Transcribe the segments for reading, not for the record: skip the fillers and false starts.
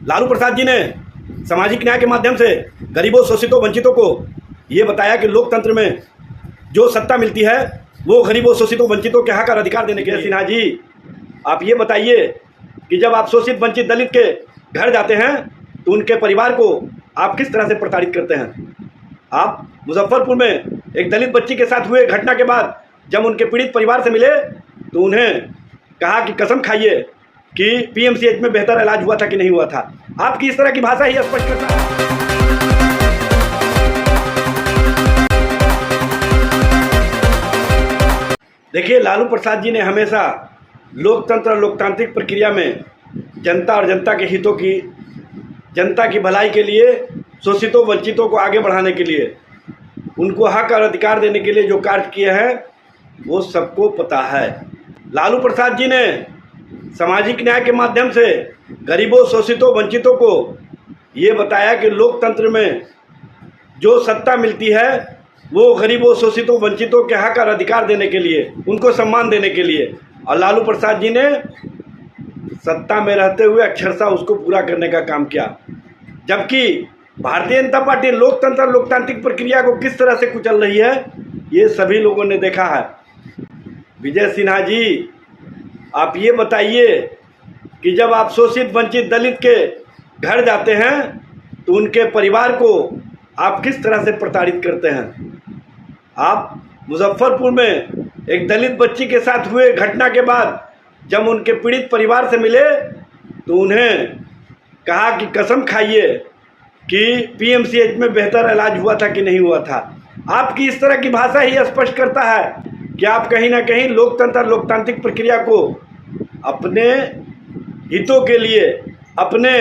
लालू प्रसाद जी ने सामाजिक न्याय के माध्यम से गरीबों, शोषितों, वंचितों को ये बताया कि लोकतंत्र में जो सत्ता मिलती है वो गरीबों, शोषितों, वंचितों के हक और अधिकार देने के लिए। सिन्हा जी, आप ये बताइए कि जब आप शोषित, वंचित, दलित के घर जाते हैं तो उनके परिवार को आप किस तरह से प्रताड़ित करते हैं। आप मुजफ्फरपुर में एक दलित बच्ची के साथ हुए घटना के बाद जब उनके पीड़ित परिवार से मिले तो उन्हें कहा कि कसम खाइए कि पीएमसीएच में बेहतर इलाज हुआ था कि नहीं हुआ था। आपकी इस तरह की भाषा ही स्पष्ट करता है। देखिए, लालू प्रसाद जी ने हमेशा लोकतंत्र और लोकतांत्रिक प्रक्रिया में जनता और जनता के हितों की, जनता की भलाई के लिए, शोषितों, वंचितों को आगे बढ़ाने के लिए, उनको हक और अधिकार देने के लिए जो कार्य किए हैं वो सबको पता है। लालू प्रसाद जी ने सामाजिक न्याय के माध्यम से गरीबों, शोषितों, वंचितों को ये बताया कि लोकतंत्र में जो सत्ता मिलती है वो गरीबों, शोषितों, वंचितों के हक और अधिकार देने के लिए, उनको सम्मान देने के लिए। और लालू प्रसाद जी ने सत्ता में रहते हुए अक्षरशः उसको पूरा करने का काम किया। जबकि भारतीय जनता पार्टी लोकतंत्र, लोकतांत्रिक प्रक्रिया को किस तरह से कुचल रही है ये सभी लोगों ने देखा है। विजय सिन्हा जी, आप ये बताइए कि जब आप शोषित, वंचित, दलित के घर जाते हैं तो उनके परिवार को आप किस तरह से प्रताड़ित करते हैं। आप मुजफ्फरपुर में एक दलित बच्ची के साथ हुए घटना के बाद जब उनके पीड़ित परिवार से मिले तो उन्हें कहा कि कसम खाइए कि पीएमसीएच में बेहतर इलाज हुआ था कि नहीं हुआ था। आपकी इस तरह की भाषा ही स्पष्ट करता है कि आप कहीं ना कहीं लोकतंत्र, लोकतांत्रिक प्रक्रिया को अपने हितों के लिए, अपने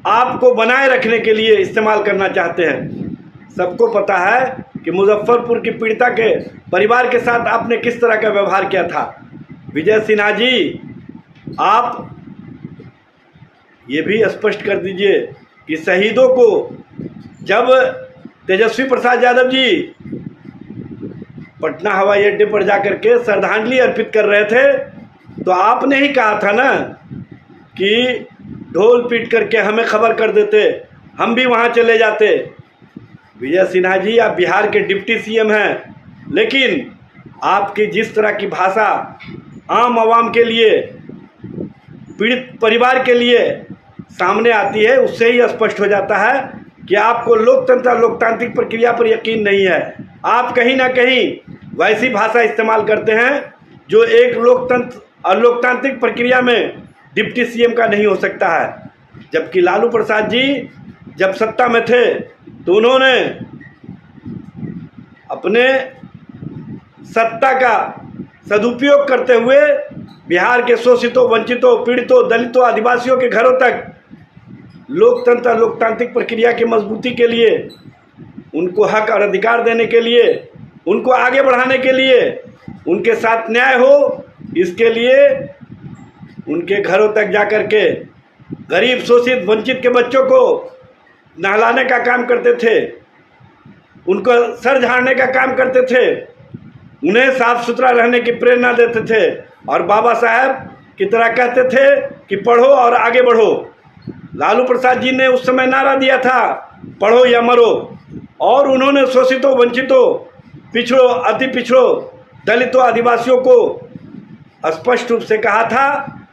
आप को बनाए रखने के लिए इस्तेमाल करना चाहते हैं। सबको पता है कि मुजफ्फरपुर की पीड़िता के परिवार के साथ आपने किस तरह का व्यवहार किया था। विजय सिन्हा जी, आप ये भी स्पष्ट कर दीजिए कि शहीदों को जब तेजस्वी प्रसाद यादव जी पटना हवाई अड्डे पर जाकर के श्रद्धांजलि अर्पित कर रहे थे तो आपने ही कहा था ना कि ढोल पीट करके हमें खबर कर देते, हम भी वहाँ चले जाते। विजय सिन्हा जी, आप बिहार के डिप्टी सीएम हैं, लेकिन आपकी जिस तरह की भाषा आम आवाम के लिए, पीड़ित परिवार के लिए सामने आती है उससे ही स्पष्ट हो जाता है कि आपको लोकतंत्र, लोकतांत्रिक प्रक्रिया पर यकीन नहीं है। आप कहीं ना कहीं वैसी भाषा इस्तेमाल करते हैं जो एक लोकतंत्र और लोकतांत्रिक प्रक्रिया में डिप्टी सीएम का नहीं हो सकता है। जबकि लालू प्रसाद जी जब सत्ता में थे तो उन्होंने अपने सत्ता का सदुपयोग करते हुए बिहार के शोषितों, वंचितों, पीड़ितों, दलितों, आदिवासियों के घरों तक लोकतंत्र, लोकतांत्रिक प्रक्रिया की मजबूती के लिए, उनको हक और अधिकार देने के लिए, उनको आगे बढ़ाने के लिए, उनके साथ न्याय हो, इसके लिए उनके घरों तक जाकर के गरीब, शोषित, वंचित के बच्चों को नहलाने का काम करते थे, उनको सर झाड़ने का काम करते थे, उन्हें साफ सुथरा रहने की प्रेरणा देते थे और बाबा साहब की तरह कहते थे कि पढ़ो और आगे बढ़ो। लालू प्रसाद जी ने उस समय नारा दिया था, पढ़ो या मरो। और उन्होंने शोषितों, वंचितों, पिछड़ों, अति पिछड़ों, दलितों, आदिवासियों को स्पष्ट रूप से कहा था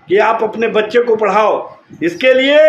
कि आप अपने बच्चे को पढ़ाओ। इसके लिए